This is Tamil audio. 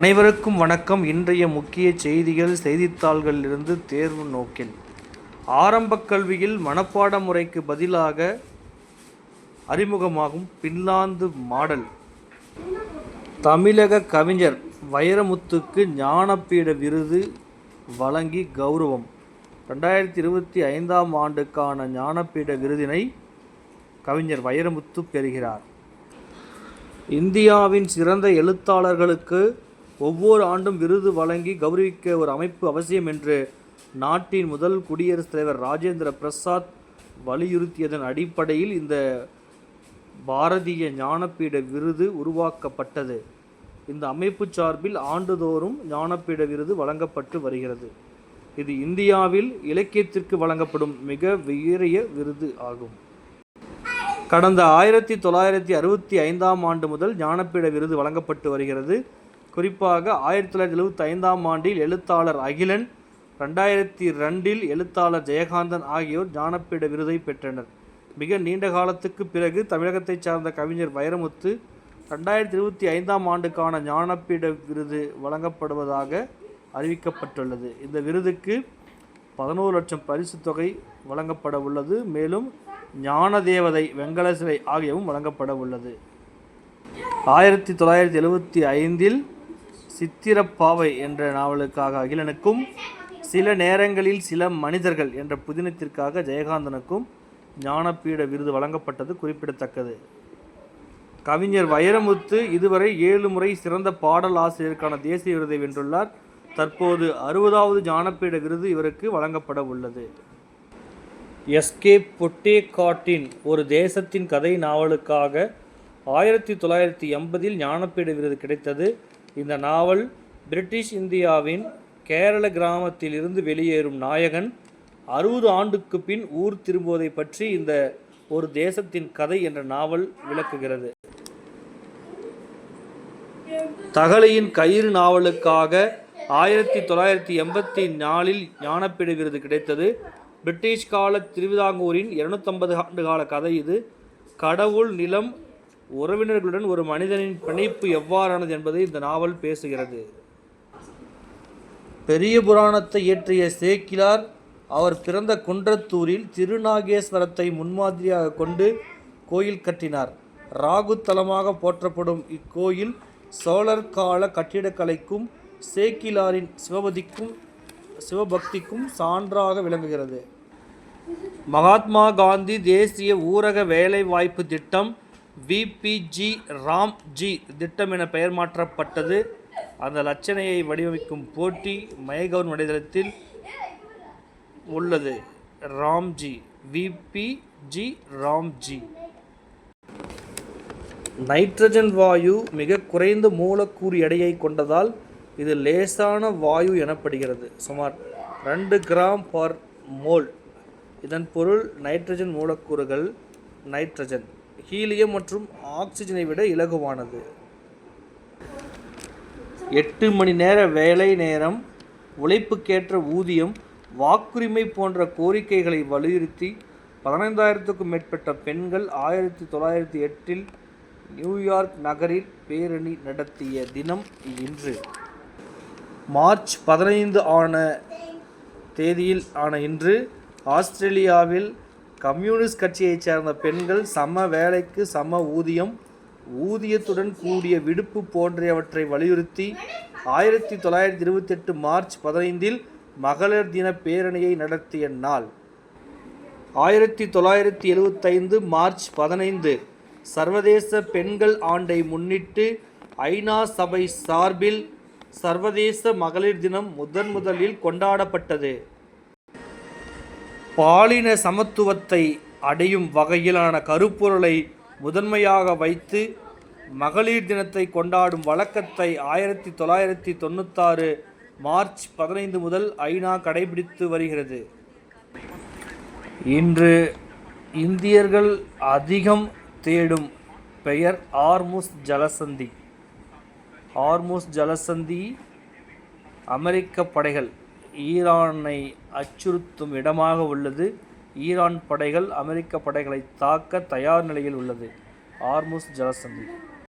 அனைவருக்கும் வணக்கம். இன்றைய முக்கிய செய்திகள் செய்தித்தாள்களிலிருந்து தேர்வு நோக்கில். ஆரம்ப கல்வியில் மனப்பாட முறைக்கு பதிலாக அறிமுகமாகும் பின்லாந்து மாடல். தமிழக கவிஞர் வைரமுத்துக்கு ஞானபீட விருது வழங்கி கௌரவம். 2025ஆம் ஆண்டுக்கான ஞானபீட விருதினை கவிஞர் வைரமுத்து பெறுகிறார். இந்தியாவின் சிறந்த எழுத்தாளர்களுக்கு ஒவ்வொரு ஆண்டும் விருது வழங்கி கௌரவிக்க ஒரு அமைப்பு அவசியம் என்று நாட்டின் முதல் குடியரசுத் தலைவர் ராஜேந்திர பிரசாத் வலியுறுத்தியதன் அடிப்படையில் இந்த பாரதிய ஞானபீட விருது உருவாக்கப்பட்டது. இந்த அமைப்பு சார்பில் ஆண்டுதோறும் ஞானபீட விருது வழங்கப்பட்டு வருகிறது. இது இந்தியாவில் இலக்கியத்திற்கு வழங்கப்படும் மிக உயரிய விருது ஆகும். கடந்த 1965ஆம் ஆண்டு முதல் ஞானபீட விருது வழங்கப்பட்டு வருகிறது. குறிப்பாக 1975ஆம் ஆண்டில் எழுத்தாளர் அகிலன், 2002இல் எழுத்தாளர் ஜெயகாந்தன் ஆகியோர் ஞானபீட விருதை பெற்றனர். மிக நீண்ட காலத்துக்கு பிறகு தமிழகத்தைச் சார்ந்த கவிஞர் வைரமுத்து 2025ஆம் ஆண்டுக்கான ஞானபீட விருது வழங்கப்படுவதாக அறிவிக்கப்பட்டுள்ளது. இந்த விருதுக்கு 11 லட்சம் பரிசு தொகை வழங்கப்பட உள்ளது. மேலும் ஞானதேவதை, வெங்கல சிலை ஆகியவும் வழங்கப்பட உள்ளது. 1975இல் சித்திரப்பாவை என்ற நாவலுக்காக அகிலனுக்கும், சில நேரங்களில் சில மனிதர்கள் என்ற புதினத்திற்காக ஜெயகாந்தனுக்கும் ஞானபீட விருது வழங்கப்பட்டது குறிப்பிடத்தக்கது. கவிஞர் வைரமுத்து இதுவரை 7 முறை சிறந்த பாடல் ஆசிரியருக்கான தேசிய விருதை வென்றுள்ளார். தற்போது 60வது ஞானபீட விருது இவருக்கு வழங்கப்பட உள்ளது. எஸ்கே பொட்டேகாட்டின் ஒரு தேசத்தின் கதை நாவலுக்காக 1980இல் ஞானபீட விருது கிடைத்தது. இந்த நாவல் பிரிட்டிஷ் இந்தியாவின் கேரள கிராமத்தில் இருந்து வெளியேறும் நாயகன் 60 ஆண்டுக்கு பின் ஊர் திரும்புவதை பற்றி இந்த ஒரு தேசத்தின் கதை என்ற நாவல் விளக்குகிறது. தகழியின் கயிறு நாவலுக்காக 1984இல் ஞானபீட விருது கிடைத்தது. பிரிட்டிஷ் கால திருவிதாங்கூரின் 250 ஆண்டு கால கதை இது. கடவுள், நிலம், உறவினர்களுடன் ஒரு மனிதனின் பிணைப்பு எவ்வாறானது என்பதை இந்த நாவல் பேசுகிறது. பெரிய புராணத்தை இயற்றிய சேக்கிழார் அவர் பிறந்த குன்றத்தூரில் திருநாகேஸ்வரத்தை முன்மாதிரியாக கொண்டு கோயில் கட்டினார். ராகு தலமாக போற்றப்படும் இக்கோயில் சோழர் கால கட்டிடக்கலைக்கும் சேக்கிழாரின் சிவபக்திக்கும் சான்றாக விளங்குகிறது. மகாத்மா காந்தி தேசிய ஊரக வேலைவாய்ப்பு திட்டம் VPG ராம்ஜி திட்டம் என பெயர் மாற்றப்பட்டது. அந்த லட்சணையை வடிவமைக்கும் போட்டி மைகவர்ன் வலைதளத்தில் உள்ளது. ராம்ஜி, VPG ராம்ஜி. நைட்ரஜன் வாயு மிக குறைந்த மூலக்கூறு எடையை கொண்டதால் இது லேசான வாயு எனப்படுகிறது. சுமார் 2 கிராம்/மோல். இதன் பொருள் நைட்ரஜன் மூலக்கூறுகள் நைட்ரஜன், ஹீலியம் மற்றும் ஆக்சிஜனை விட இலகுவானது. 8 மணி நேர வேலை நேரம், உழைப்புக்கேற்ற ஊதியம், வாக்குரிமை போன்ற கோரிக்கைகளை வலியுறுத்தி 15,000க்கும் மேற்பட்ட பெண்கள் 1908இல் நியூயார்க் நகரில் பேரணி நடத்திய தினம் இன்று. மார்ச் 15 ஆன இன்று ஆஸ்திரேலியாவில் கம்யூனிஸ்ட் கட்சியைச் சேர்ந்த பெண்கள் சம வேலைக்கு சம ஊதியம், ஊதியத்துடன் கூடிய விடுப்பு போன்றவற்றை வலியுறுத்தி 1928 மார்ச் 15இல் மகளிர் தின பேரணியை நடத்திய நாள். 1975 மார்ச் 15 சர்வதேச பெண்கள் ஆண்டை முன்னிட்டு ஐநா சபை சார்பில் சர்வதேச மகளிர் தினம் முதலில் கொண்டாடப்பட்டது. பாலின சமத்துவத்தை அடையும் வகையிலான கருப்பொருளை முதன்மையாக வைத்து மகளிர் தினத்தை கொண்டாடும் வழக்கத்தை 1996 மார்ச் 15 முதல் ஐநா கடைபிடித்து வருகிறது. இன்று இந்தியர்கள் அதிகம் தேடும் பெயர் ஹார்முஸ் ஜலசந்தி. ஹார்முஸ் ஜலசந்தி அமெரிக்க படைகள் ஈரானை அச்சுறுத்தும் இடமாக உள்ளது. ஈரான் படைகள் அமெரிக்க படைகளை தாக்க தயார் நிலையில் உள்ளது. ஹார்முஸ் ஜலசந்தி.